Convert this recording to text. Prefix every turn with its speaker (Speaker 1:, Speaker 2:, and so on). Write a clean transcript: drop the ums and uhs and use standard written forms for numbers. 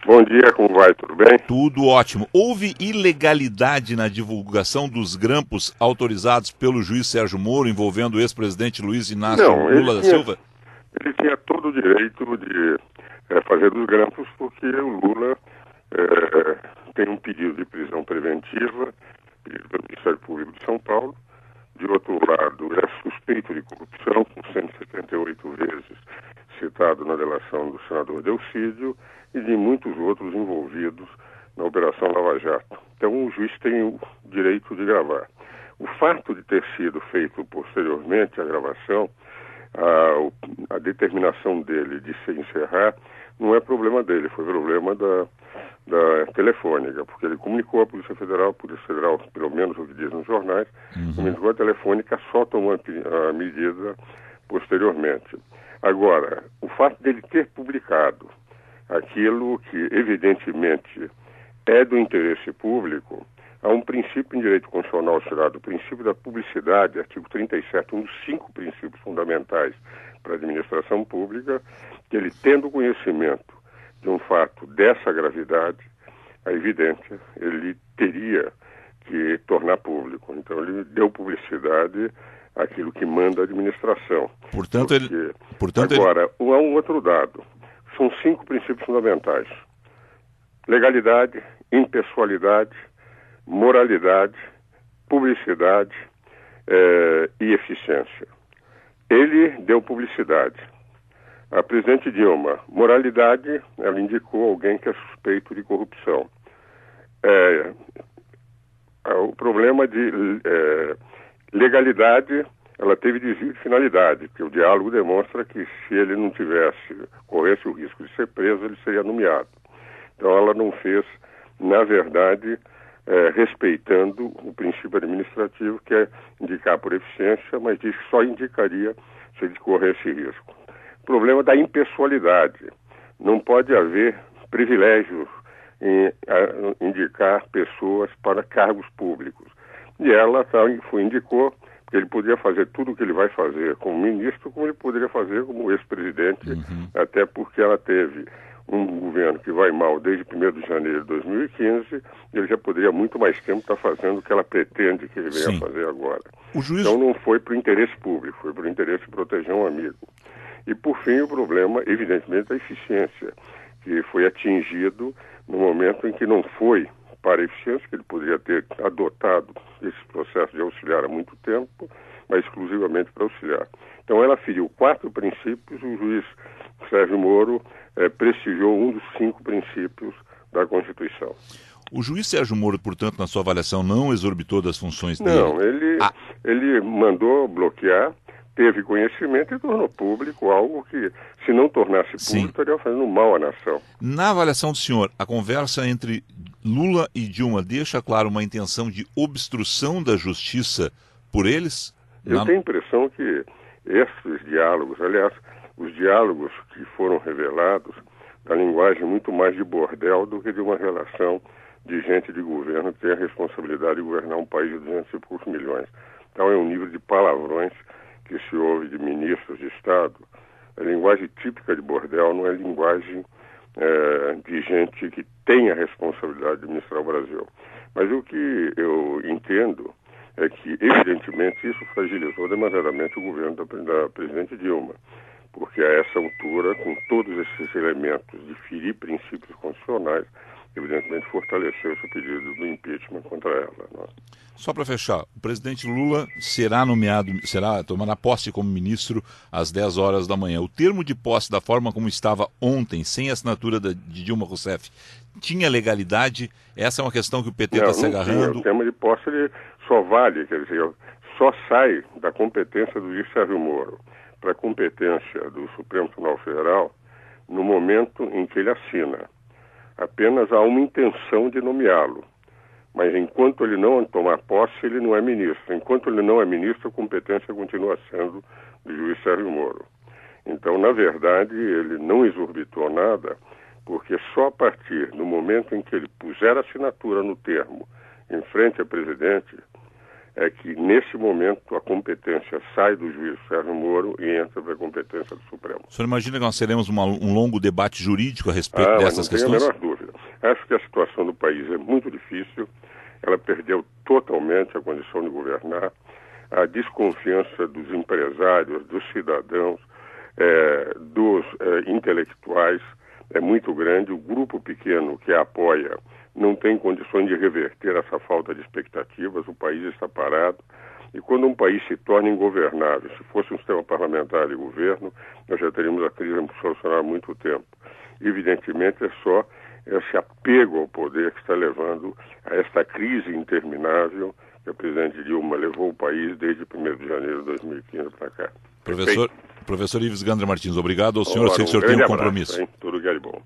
Speaker 1: Bom dia, como vai? Tudo bem?
Speaker 2: Tudo ótimo. Houve ilegalidade na divulgação dos grampos autorizados pelo juiz Sérgio Moro envolvendo o ex-presidente Luiz Inácio
Speaker 1: Não,
Speaker 2: Lula da Silva?
Speaker 1: ele tinha todo o direito de fazer dos grampos, porque o Lula tem um pedido de prisão preventiva, pedido pelo Ministério Público de São Paulo. De outro lado, é suspeito de corrupção, com 178 vezes citado na delação do senador Delcídio, e de muitos outros envolvidos na Operação Lava Jato. Então o juiz tem o direito de gravar. O fato de ter sido feito posteriormente a gravação, a determinação dele de se encerrar, não é problema dele, foi problema da Telefônica, porque ele comunicou à Polícia Federal, pelo menos o que diz nos jornais, comunicou à Telefônica, só tomou a medida posteriormente. Agora, o fato dele ter publicado aquilo que evidentemente é do interesse público, há um princípio em direito constitucional chamado princípio da publicidade, artigo 37, um dos 5 princípios fundamentais para a administração pública, que ele, tendo conhecimento de um fato dessa gravidade, é evidente, ele teria que tornar público. Então ele deu publicidade àquilo que manda a administração.
Speaker 2: Portanto,
Speaker 1: Agora, há um outro dado. São 5 princípios fundamentais: legalidade, impessoalidade, moralidade, publicidade e eficiência. Ele deu publicidade. A presidente Dilma, moralidade, ela indicou alguém que é suspeito de corrupção. O problema de legalidade, ela teve desvio de finalidade, porque o diálogo demonstra que se ele não corresse o risco de ser preso, ele seria nomeado. Então ela não fez, na verdade, respeitando o princípio administrativo, que é indicar por eficiência, mas diz que só indicaria se ele corresse risco. O problema da impessoalidade. Não pode haver privilégios em indicar pessoas para cargos públicos. E ela indicou que ele podia fazer tudo o que ele vai fazer como ministro, como ele poderia fazer como ex-presidente, até porque ela teve um governo que vai mal desde 1º de janeiro de 2015, e ele já poderia muito mais tempo estar fazendo o que ela pretende que ele venha fazer agora. Então não foi para o interesse público, foi para o interesse de proteger um amigo. E por fim o problema, evidentemente, da eficiência, que foi atingido no momento em que não foi para a eficiência, que ele poderia ter adotado esse processo de auxiliar há muito tempo, mas exclusivamente para auxiliar. Então ela feriu 4 princípios, o juiz Sérgio Moro prestigiou um dos 5 princípios da Constituição.
Speaker 2: O juiz Sérgio Moro, portanto, na sua avaliação, não exorbitou das funções dele?
Speaker 1: Não, ele mandou bloquear, teve conhecimento e tornou público algo que, se não tornasse público, estaria fazendo mal à nação.
Speaker 2: Na avaliação do senhor, a conversa entre Lula e Dilma deixa claro uma intenção de obstrução da justiça por eles?
Speaker 1: Eu tenho a impressão que esses diálogos, aliás, os diálogos que foram revelados, na linguagem muito mais de bordel do que de uma relação de gente de governo que tem a responsabilidade de governar um país de 200 e poucos milhões. Então é um nível de palavrões que se ouve de ministros de Estado. A linguagem típica de bordel não é linguagem de gente que tem a responsabilidade de administrar o Brasil. Mas o que eu entendo é que, evidentemente, isso fragilizou demasiadamente o governo da presidente Dilma, porque a essa altura, com todos esses elementos de ferir princípios constitucionais, evidentemente fortaleceu esse pedido do impeachment contra ela. Não é?
Speaker 2: Só para fechar, o presidente Lula tomará posse como ministro às 10 horas da manhã. O termo de posse, da forma como estava ontem, sem assinatura de Dilma Rousseff, tinha legalidade? Essa é uma questão que o PT está se agarrando.
Speaker 1: O termo de posse ele só vale, quer dizer, só sai da competência do juiz Sérgio Moro para a competência do Supremo Tribunal Federal no momento em que ele assina. Apenas há uma intenção de nomeá-lo. Mas enquanto ele não tomar posse, ele não é ministro. Enquanto ele não é ministro, a competência continua sendo do juiz Sérgio Moro. Então, na verdade, ele não exorbitou nada, porque só a partir do momento em que ele puser a assinatura no termo em frente ao presidente, é que, nesse momento, a competência sai do juiz Sérgio Moro e entra para a competência do Supremo.
Speaker 2: O senhor imagina que nós teremos um longo debate jurídico a respeito dessas questões?
Speaker 1: Não tenho a menor dúvida. Acho que a situação do país é muito difícil, ela perdeu totalmente a condição de governar, a desconfiança dos empresários, dos cidadãos, dos intelectuais é muito grande. O grupo pequeno que a apoia não tem condições de reverter essa falta de expectativas, o país está parado. E quando um país se torna ingovernável, se fosse um sistema parlamentar de governo, nós já teríamos a crise solucionada há muito tempo. Evidentemente, é só esse apego ao poder que está levando a esta crise interminável que a presidente Dilma levou o país desde 1º de janeiro de 2015 para cá.
Speaker 2: Professor Ives Gandra Martins, obrigado ao senhor. Eu sei que o senhor tem um compromisso.
Speaker 1: Tudo de bom.